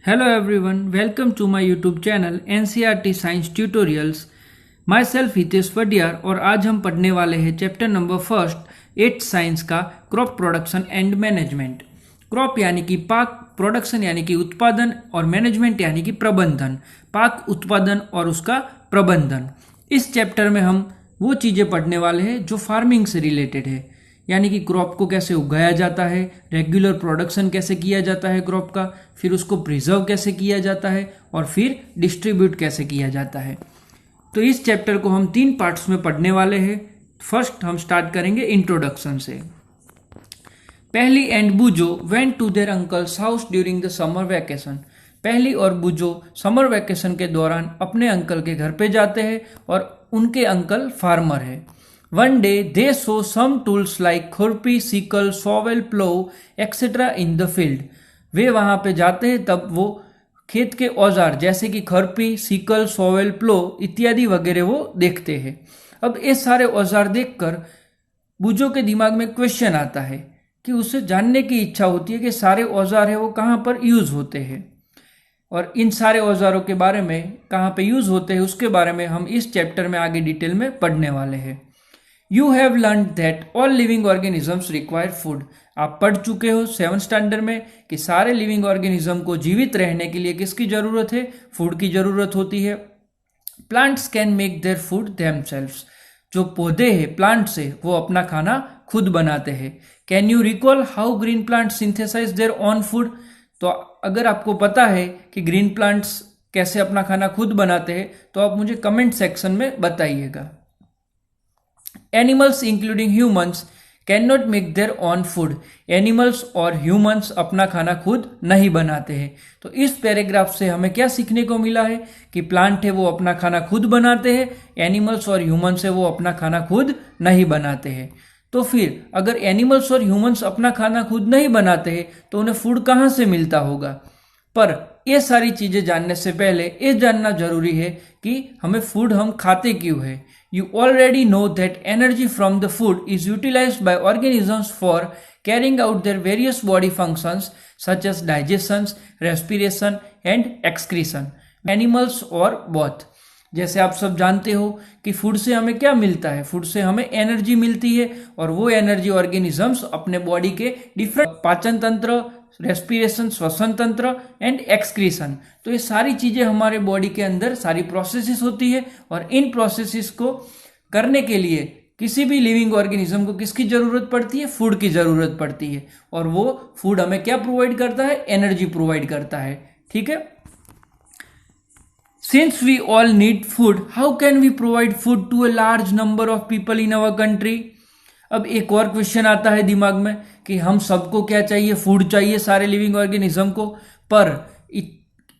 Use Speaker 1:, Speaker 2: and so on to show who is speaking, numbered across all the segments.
Speaker 1: Hello everyone, welcome to my YouTube channel NCERT Science Tutorials. Myself Hitesh Wadiyar और आज हम पढ़ने वाले हैं chapter number first 8th science का crop production and management. Crop यानी कि पाक, प्रोडक्शन यानी कि उत्पादन और मैनेजमेंट यानी कि प्रबंधन, पाक उत्पादन और उसका प्रबंधन। इस चैप्टर में हम वो चीज़ें पढ़ने वाले हैं जो फार्मिंग से रिलेटेड है, यानी कि क्रॉप को कैसे उगाया जाता है, रेगुलर प्रोडक्शन कैसे किया जाता है क्रॉप का, फिर उसको प्रिजर्व कैसे किया जाता है और फिर डिस्ट्रीब्यूट कैसे किया जाता है। तो इस चैप्टर को हम 3 पार्ट्स में पढ़ने वाले हैं। फर्स्ट हम स्टार्ट करेंगे इंट्रोडक्शन से। Paheli and Boojho went to their uncle's house during the summer vacation. Paheli और बुजो समर वैकेशन के दौरान अपने अंकल के घर पे जाते हैं और उनके अंकल फार्मर है। One day they saw some tools like khurpi, sickle, shovel, plough etcetera in the field. वे वहां पे जाते हैं तब वो खेत के औजार जैसे कि खुरपी, सिकल, शॉवेल, प्लो इत्यादि वगैरह वो देखते हैं। अब ये सारे औजार देखकर बुजो के दिमाग में क्वेश्चन आता है कि उसे जानने की इच्छा होती है कि सारे औजार है वो कहाँ पर यूज होते हैं, और इन सारे औजारों के बारे में कहाँ पे यूज होते हैं उसके बारे में हम इस चैप्टर में आगे डिटेल में पढ़ने वाले हैं। You have learned that all living organisms require food. आप पढ़ चुके हो 7th स्टैंडर्ड में कि सारे लिविंग ऑर्गेनिज्म को जीवित रहने के लिए किसकी जरूरत है? फूड की जरूरत होती है। Plants can make their food themselves. जो पौधे हैं, प्लांट्स है, वो अपना खाना खुद बनाते हैं। Can you recall how green plants synthesize their own food? तो अगर आपको पता है कि ग्रीन प्लांट्स कैसे अपना खाना खुद बनाते हैं तो आप मुझे कमेंट सेक्शन में बताइएगा। Animals including humans can not make their on food. Animals और ह्यूमंस अपना खाना खुद नहीं बनाते हैं। तो इस पैराग्राफ से हमें क्या सीखने को मिला है कि प्लांट है वो अपना खाना खुद बनाते हैं, एनिमल्स और ह्यूमंस है वो अपना खाना खुद नहीं बनाते हैं। तो फिर अगर एनिमल्स और ह्यूमंस अपना खाना खुद नहीं बनाते हैं तो उन्हें फूड कहाँ से मिलता होगा? पर ये सारी चीजें जानने से पहले ये जानना जरूरी है कि हमें फूड हम खाते क्यों है। You already know that energy from the food is utilized by organisms for carrying out their various body functions such as digestion, respiration and excretion, animals or both। जैसे आप सब जानते हो कि फूड से हमें क्या मिलता है? फूड से हमें एनर्जी मिलती है और वो एनर्जी ऑर्गेनिजम्स अपने बॉडी के डिफरेंट पाचन तंत्र, रेस्पिरेशन, श्वसन तंत्र एंड एक्सक्रीशन, तो ये सारी चीजें हमारे बॉडी के अंदर सारी प्रोसेसेस होती है और इन प्रोसेसेस को करने के लिए किसी भी लिविंग ऑर्गेनिज्म को किसकी जरूरत पड़ती है? फूड की जरूरत पड़ती है। और वो फूड हमें क्या प्रोवाइड करता है? एनर्जी प्रोवाइड करता है। ठीक है। Since we all need food, how can we provide food to a large number of people in our country? अब एक और क्वेश्चन आता है दिमाग में कि हम सबको क्या चाहिए? फूड चाहिए सारे लिविंग ऑर्गेनिज्म को, पर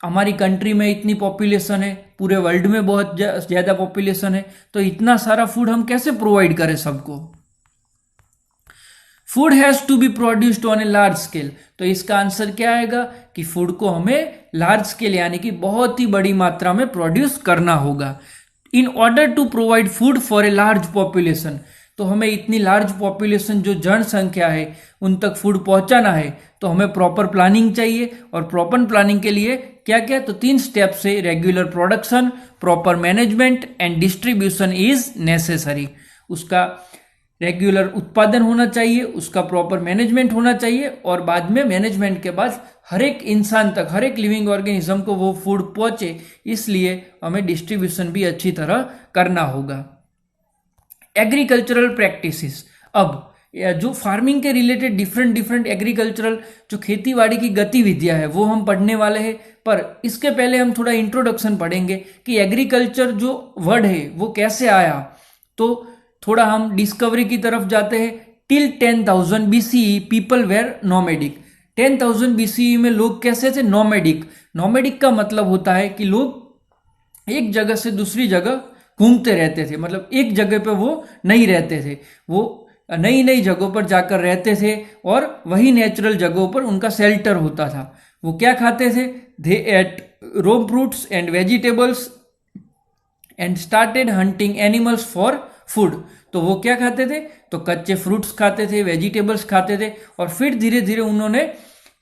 Speaker 1: हमारी कंट्री में इतनी पॉपुलेशन है, पूरे वर्ल्ड में बहुत ज्यादा पॉपुलेशन है, तो इतना सारा फूड हम कैसे प्रोवाइड करें सबको? Food has to be produced on a large scale. तो इसका आंसर क्या आएगा कि फूड को हमें लार्ज स्केल यानी कि बहुत ही बड़ी मात्रा में प्रोड्यूस करना होगा। In order to provide food for a large population, तो हमें इतनी लार्ज पॉपुलेशन जो जनसंख्या है उन तक फूड पहुंचाना है तो हमें प्रॉपर प्लानिंग चाहिए। और प्रॉपर प्लानिंग के लिए क्या क्या? तो 3 स्टेप से regular production, proper management and distribution is necessary. उसका रेगुलर उत्पादन होना चाहिए, उसका प्रॉपर मैनेजमेंट होना चाहिए और बाद में मैनेजमेंट के बाद हर एक इंसान तक, हर एक लिविंग ऑर्गेनिज्म को वो फूड पहुंचे, इसलिए हमें डिस्ट्रीब्यूशन भी अच्छी तरह करना होगा। एग्रीकल्चरल प्रैक्टिसेस, अब जो फार्मिंग के रिलेटेड डिफरेंट एग्रीकल्चरल जो खेतीबाड़ी की गतिविधियां है वो हम पढ़ने वाले हैं। पर इसके पहले हम थोड़ा इंट्रोडक्शन पढ़ेंगे कि एग्रीकल्चर जो वर्ड है वो कैसे आया। तो थोड़ा हम डिस्कवरी की तरफ जाते हैं। Till 10,000 BCE people were nomadic. 10,000 BCE में लोग कैसे थे? नोमेडिक। नोमेडिक का मतलब होता है कि लोग एक जगह से दूसरी जगह घूमते रहते थे, मतलब एक जगह पे वो नहीं रहते थे, वो नई नई जगहों पर जाकर रहते थे और वही नेचुरल जगहों पर उनका शेल्टर होता था। वो क्या खाते थे? They ate raw fruits and vegetables and started hunting animals for food. तो वो क्या खाते थे? तो कच्चे फ्रूट्स खाते थे, वेजिटेबल्स खाते थे और फिर धीरे धीरे उन्होंने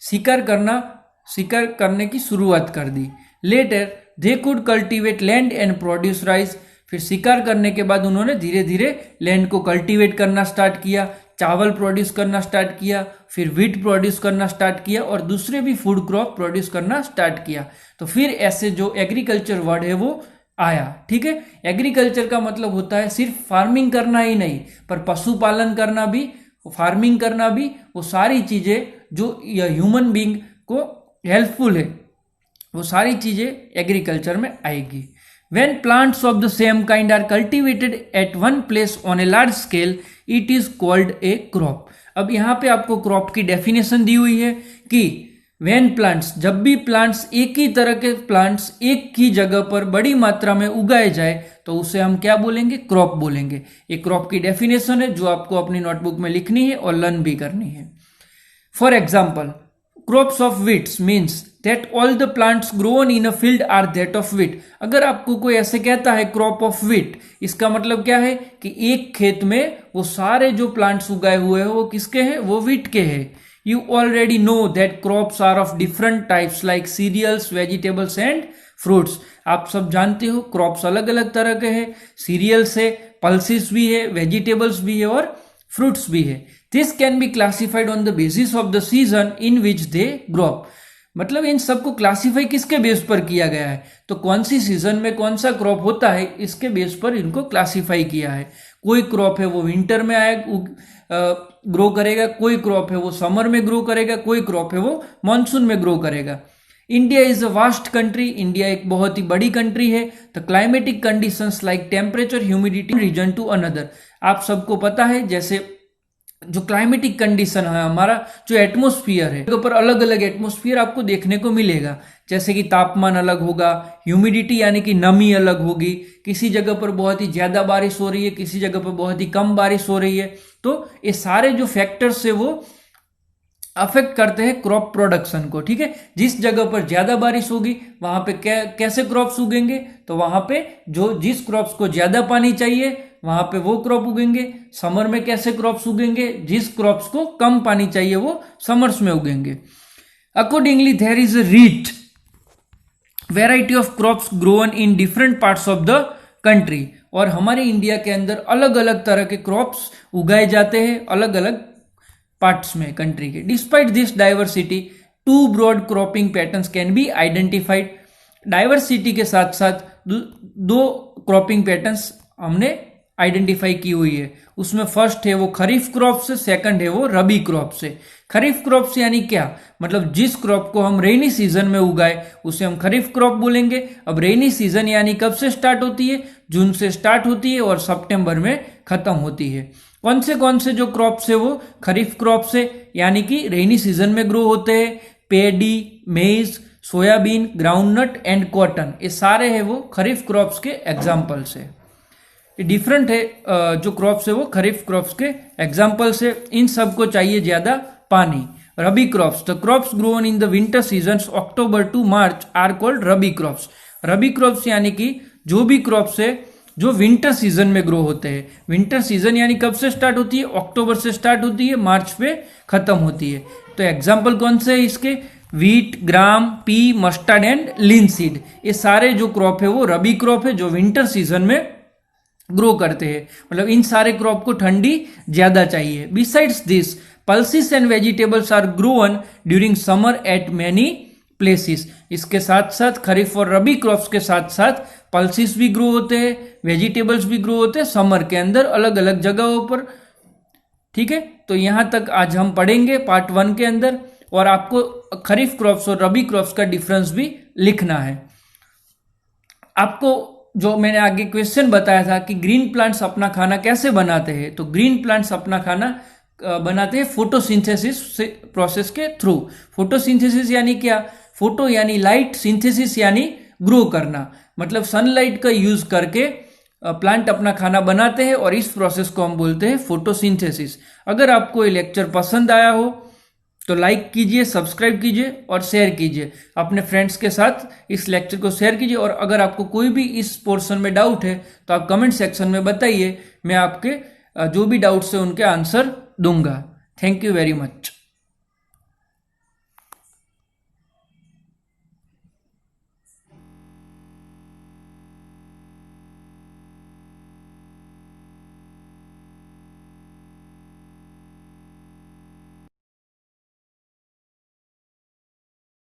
Speaker 1: शिकार करना शिकार करने की शुरुआत कर दी। Later they could cultivate land and produce rice, फिर शिकार करने के बाद उन्होंने धीरे धीरे लैंड को कल्टीवेट करना स्टार्ट किया, चावल प्रोड्यूस करना स्टार्ट किया, फिर व्हीट प्रोड्यूस करना स्टार्ट किया और दूसरे भी फूड क्रॉप प्रोड्यूस करना स्टार्ट किया। तो फिर ऐसे जो एग्रीकल्चर वर्ड है वो आया। ठीक है, एग्रीकल्चर का मतलब होता है सिर्फ फार्मिंग करना ही नहीं, पर पशुपालन करना भी, फार्मिंग करना भी, वो सारी चीजें जो ह्यूमन बीइंग को हेल्पफुल है वो सारी चीजें एग्रीकल्चर में आएगी। When plants of the same kind are cultivated at one place on a large scale, it is called a crop. अब यहाँ पे आपको क्रॉप की डेफिनेशन दी हुई है कि when plants, जब भी प्लांट्स एक ही तरह के प्लांट्स एक ही जगह पर बड़ी मात्रा में उगाए जाए तो उसे हम क्या बोलेंगे, क्रॉप बोलेंगे। ये क्रॉप की डेफिनेशन है जो आपको अपनी नोटबुक में लिखनी है और लर्न भी करनी है। For example, crops of wheat means that all the plants grown in a field are that of wheat। अगर आपको कोई ऐसे कहता है crop of wheat, इसका मतलब क्या है कि एक खेत में वो सारे जो प्लांट्स उगाए हुए हैं वो किसके हैं, वो wheat के हैं। You already know that crops are of different types like cereals, vegetables and fruits। आप सब जानते हो क्रॉप्स अलग अलग तरह के हैं, सीरियल्स है, पल्सिस भी है, वेजिटेबल्स भी है और फ्रूट्स भी है। This can be classified on the basis of the season in which they grow up. मतलब इन सबको क्लासिफाई किसके बेस पर किया गया है, तो कौन सी सीजन में कौन सा क्रॉप होता है इसके बेस पर इनको क्लासिफाई किया है। कोई क्रॉप है वो विंटर में ग्रो करेगा, कोई क्रॉप है वो समर में ग्रो करेगा, कोई क्रॉप है वो मानसून में ग्रो करेगा। India is a vast country, India एक बहुत ही बड़ी कंट्री है। The climatic conditions like temperature, humidity region to another. आप सबको पता है जैसे जो क्लाइमेटिक कंडीशन है हमारा, जो एटमोस्फियर है, तो पर अलग अलग एटमोस्फियर आपको देखने को मिलेगा। जैसे कि तापमान अलग होगा, ह्यूमिडिटी यानी कि नमी अलग होगी, किसी जगह पर बहुत ही ज्यादा बारिश हो रही है, किसी जगह पर बहुत ही कम बारिश हो रही है। तो ये सारे जो फैक्टर्स है वो अफेक्ट करते हैं क्रॉप प्रोडक्शन को। ठीक है, जिस जगह पर ज्यादा बारिश होगी वहां पे कैसे क्रॉप्स उगेंगे, तो वहां पे जो जिस क्रॉप्स को ज्यादा पानी चाहिए वहां पे वो क्रॉप उगेंगे। समर में कैसे क्रॉप्स उगेंगे, जिस क्रॉप्स को कम पानी चाहिए वो समर्स में उगेंगे। Accordingly there is a rich variety of crops grown in different parts of the country. और हमारे इंडिया के अंदर अलग अलग तरह के क्रॉप्स उगाए जाते हैं अलग अलग पार्ट्स में कंट्री के। Despite this diversity, two broad cropping patterns can be identified. Diversity के साथ साथ दो क्रॉपिंग पैटर्न्स हमने आइडेंटिफाई की हुई है। उसमें फर्स्ट है वो खरीफ क्रॉप से, सेकंड है वो रबी क्रॉप से। खरीफ क्रॉप से यानी क्या, मतलब जिस क्रॉप को हम रेनी सीजन में उगाए उसे हम खरीफ क्रॉप बोलेंगे। अब रेनी सीजन यानी कब से स्टार्ट होती है, जून से स्टार्ट होती है और सितंबर में खत्म होती है। कौन से जो क्रॉप्स है वो खरीफ क्रॉप से यानी कि रेनी सीजन में ग्रो होते हैं। पेडी, मेज, सोयाबीन, ग्राउंडनट एंड कॉटन, ये सारे हैं वो खरीफ क्रॉप्स के एग्जाम्पल्स है। डिफरेंट है जो क्रॉप्स है वो खरीफ क्रॉप्स के एग्जाम्पल्स है। इन सबको चाहिए ज्यादा पानी। Rabi crops, the crops grown in the winter seasons October to March are called rabi crops. Rabi crops यानी कि जो भी क्रॉप्स है जो विंटर सीजन में ग्रो होते हैं। विंटर सीजन यानी कब से स्टार्ट होती है, अक्टूबर से स्टार्ट होती है, मार्च पे खत्म होती है। तो एग्जाम्पल कौन से है इसके, wheat, gram, P, mustard and linseed. ये सारे जो क्रॉप है वो रबी क्रॉप है जो विंटर सीजन में ग्रो करते हैं। मतलब इन सारे क्रॉप को ठंडी ज्यादा चाहिए। Besides this pulses and vegetables are grown during summer at many places. इसके साथ साथ खरीफ और रबी क्रॉप्स के साथ साथ पल्सिस भी ग्रो होते हैं, वेजिटेबल्स भी ग्रो होते हैं समर के अंदर अलग अलग जगहों पर। ठीक है, तो यहां तक आज हम पढ़ेंगे पार्ट 1 के अंदर। और आपको खरीफ क्रॉप्स और रबी क्रॉप्स का डिफरेंस भी लिखना है। आपको जो मैंने आगे क्वेश्चन बताया था कि ग्रीन प्लांट्स अपना खाना कैसे बनाते हैं, तो ग्रीन प्लांट्स अपना खाना बनाते हैं फोटोसिंथेसिस प्रोसेस के थ्रू। फोटोसिंथेसिस यानी क्या, फोटो यानी लाइट, सिंथेसिस यानी ग्रो करना। मतलब सनलाइट का यूज करके प्लांट अपना खाना बनाते हैं और इस प्रोसेस को हम बोलते हैं फोटोसिंथेसिस। अगर आपको ये लेक्चर पसंद आया हो तो लाइक कीजिए, सब्सक्राइब कीजिए और शेयर कीजिए। अपने फ्रेंड्स के साथ इस लेक्चर को शेयर कीजिए। और अगर आपको कोई भी इस पोर्शन में डाउट है तो आप कमेंट सेक्शन में बताइए, मैं आपके जो भी डाउट्स है उनके आंसर दूंगा। Thank you very much.